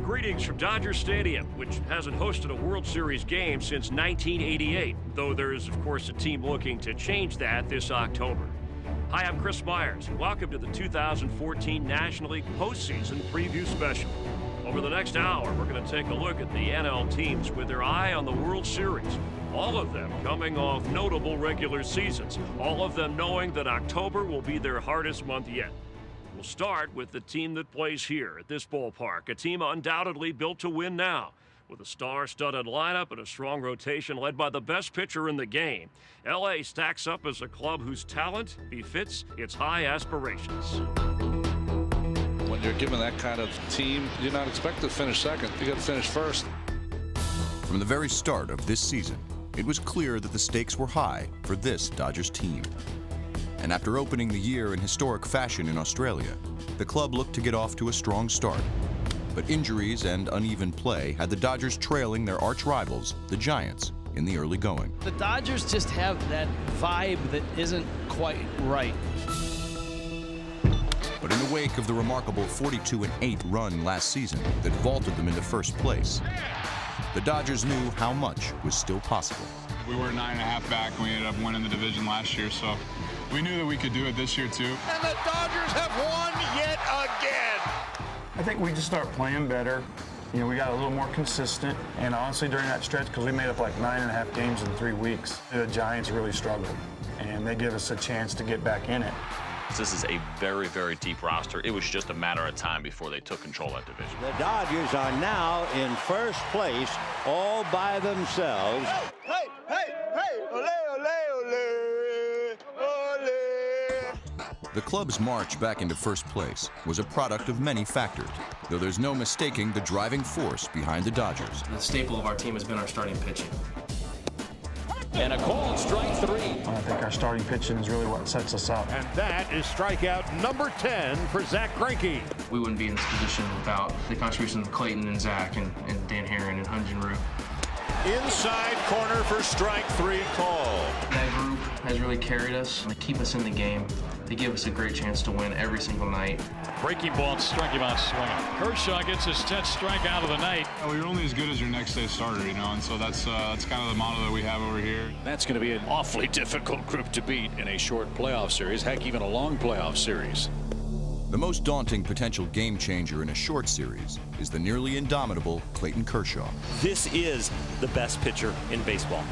Greetings from Dodger Stadium, which hasn't hosted a World Series game since 1988, though there is, of course, a team looking to change that this October. Hi, I'm Chris Myers. Welcome to the 2014 National League postseason preview special. Over the next hour, we're going to take a look at the NL teams with their eye on the World Series. All of them coming off notable regular seasons, all of them knowing that October will be their hardest month yet. We'll start with the team that plays here at this ballpark, a team undoubtedly built to win now. With a star-studded lineup and a strong rotation led by the best pitcher in the game, LA stacks up as a club whose talent befits its high aspirations. When you're given that kind of team, you're not expected to finish second. You got to finish first. From the very start of this season, it was clear that the stakes were high for this Dodgers team. And after opening the year in historic fashion in Australia, the club looked to get off to a strong start. But injuries and uneven play had the Dodgers trailing their arch rivals, the Giants, in the early going. The Dodgers just have that vibe that isn't quite right. But in the wake of the remarkable 42-8 run last season that vaulted them into first place, the Dodgers knew how much was still possible. We were 9.5 back and we ended up winning the division last year, so we knew that we could do it this year too. And the Dodgers have won yet again. I think we just start playing better. You know, we got a little more consistent, and honestly during that stretch, because we made up like 9.5 games in 3 weeks, the Giants really struggled, and they give us a chance to get back in it. This is a very, very deep roster. It was just a matter of time before they took control of that division. The Dodgers are now in first place all by themselves. Hey, hey, hey, ole, ole, ole, ole. The club's march back into first place was a product of many factors, though there's no mistaking the driving force behind the Dodgers. The staple of our team has been our starting pitching. And a called strike three. I think our starting pitching is really what sets us up. And that is strikeout number 10 for Zach Greinke. We wouldn't be in this position without the contributions of Clayton and Zach and Dan Herron and Hunjin-Ryu. Inside corner for strike three call. That group has really carried us. They keep us in the game. They give us a great chance to win every single night. Breaking ball and strike him out swinging. Kershaw gets his 10th strikeout of the night. Well, you're only as good as your next day starter, you know, and so that's kind of the motto that we have over here. That's going to be an awfully difficult group to beat in a short playoff series, heck, even a long playoff series. The most daunting potential game changer in a short series is the nearly indomitable Clayton Kershaw. This is the best pitcher in baseball,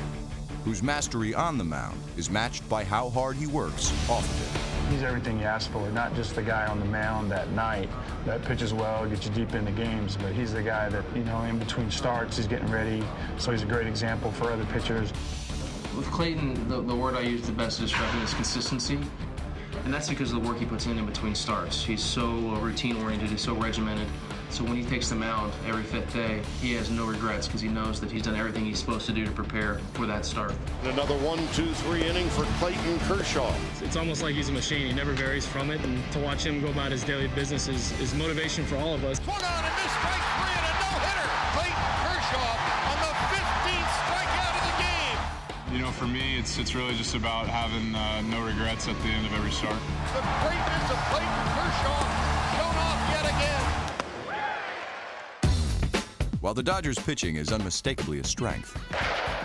whose mastery on the mound is matched by how hard he works off of it. He's everything you ask for, not just the guy on the mound that night that pitches well, gets you deep into games, but he's the guy that, you know, in between starts, he's getting ready, so he's a great example for other pitchers. With Clayton, the word I use the best to describe him is consistency. And that's because of the work he puts in between starts. He's so routine-oriented, he's so regimented. So when he takes the mound every fifth day, he has no regrets because he knows that he's done everything he's supposed to do to prepare for that start. Another 1-2-3 inning for Clayton Kershaw. It's almost like he's a machine. He never varies from it, and to watch him go about his daily business is motivation for all of us. Swung on and missed strike three and a no-hitter. Clayton Kershaw on the 15th strikeout of the game. You know, for me, it's really just about having no regrets at the end of every start. The greatness of Clayton Kershaw shown off yet again. While the Dodgers' pitching is unmistakably a strength,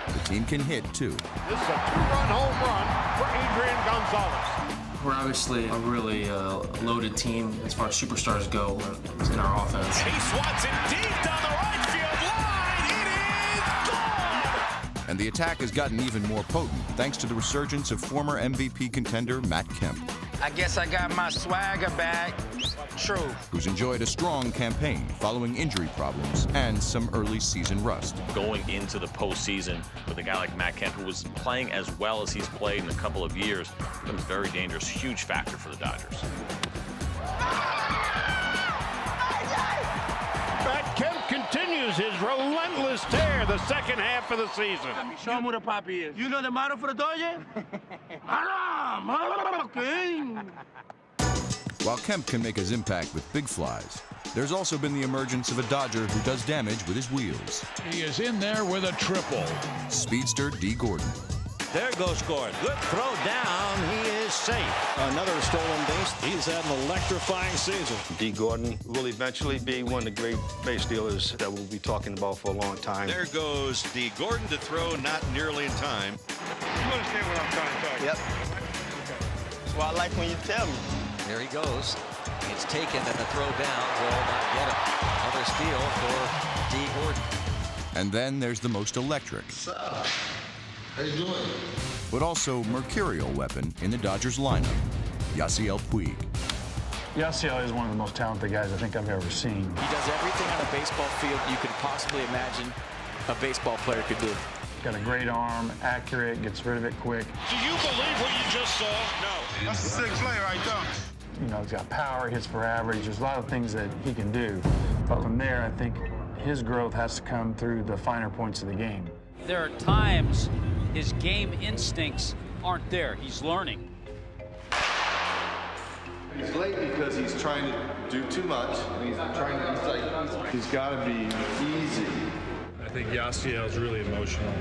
the team can hit too. This is a 2-run home run for Adrian Gonzalez. We're obviously a really loaded team as far as superstars go in our offense. He swats it deep down the right field line. It is gone! And the attack has gotten even more potent thanks to the resurgence of former MVP contender Matt Kemp. I guess I got my swagger back. True. Who's enjoyed a strong campaign following injury problems and some early season rust. Going into the postseason with a guy like Matt Kemp, who was playing as well as he's played in a couple of years, becomes very dangerous, huge factor for the Dodgers. Matt Kemp continues his relentless tear the second half of the season. Show him who the papi is. You know the motto for the Dodgers? While Kemp can make his impact with big flies, there's also been the emergence of a Dodger who does damage with his wheels. He is in there with a triple. Speedster D. Gordon. There goes Gordon. Good throw down. He is safe. Another stolen base. He's had an electrifying season. D. Gordon will eventually be one of the great base stealers that we'll be talking about for a long time. There goes D. Gordon to throw, not nearly in time. You understand what I'm trying to tell you? Yep. That's why I like when you tell me. There he goes. It's taken, and the throw down will not get him. Another steal for D. Gordon. And then there's the most electric, How you doing? but also mercurial weapon in the Dodgers lineup, Yasiel Puig. Yasiel is one of the most talented guys I think I've ever seen. He does everything on a baseball field you could possibly imagine a baseball player could do. Got a great arm, accurate, gets rid of it quick. Do you believe what you just saw? No. That's a sick play right there. You know, he's got power, hits for average. There's a lot of things that he can do. But from there, I think his growth has to come through the finer points of the game. There are times his game instincts aren't there. He's learning. He's late because he's trying to do too much. He's got to be easy. I think Yasiel is really emotional,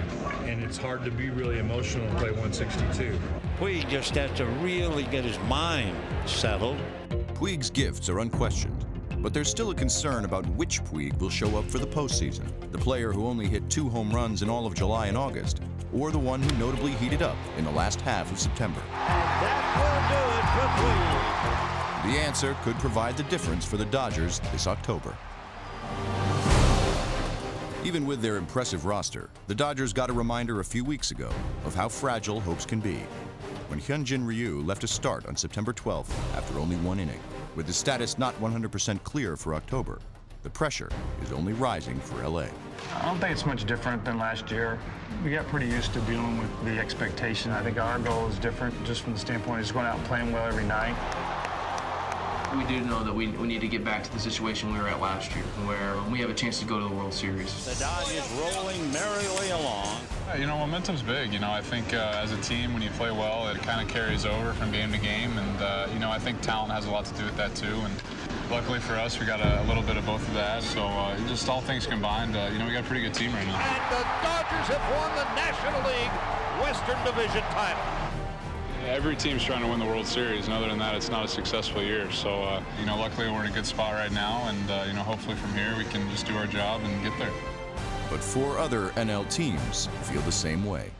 and it's hard to be really emotional and play 162. Puig just has to really get his mind settled. Puig's gifts are unquestioned, but there's still a concern about which Puig will show up for the postseason. The player who only hit 2 home runs in all of July and August, or the one who notably heated up in the last half of September. And that will do it for Puig. The answer could provide the difference for the Dodgers this October. Even with their impressive roster, the Dodgers got a reminder a few weeks ago of how fragile hopes can be when Hyunjin Ryu left a start on September 12th after only 1 inning. With the status not 100% clear for October, the pressure is only rising for LA. I don't think it's much different than last year. We got pretty used to dealing with the expectation. I think our goal is different just from the standpoint of just going out and playing well every night. We do know that we need to get back to the situation we were at last year, where we have a chance to go to the World Series. The Dodgers rolling merrily along. You know, momentum's big. You know, I think as a team, when you play well, it kind of carries over from game to game. And, you know, I think talent has a lot to do with that, too. And luckily for us, we got a little bit of both of that. So just all things combined, you know, we got a pretty good team right now. And the Dodgers have won the National League Western Division title. Every team's trying to win the World Series, and other than that, it's not a successful year. So, you know, luckily we're in a good spot right now, and, you know, hopefully from here we can just do our job and get there. But 4 other NL teams feel the same way.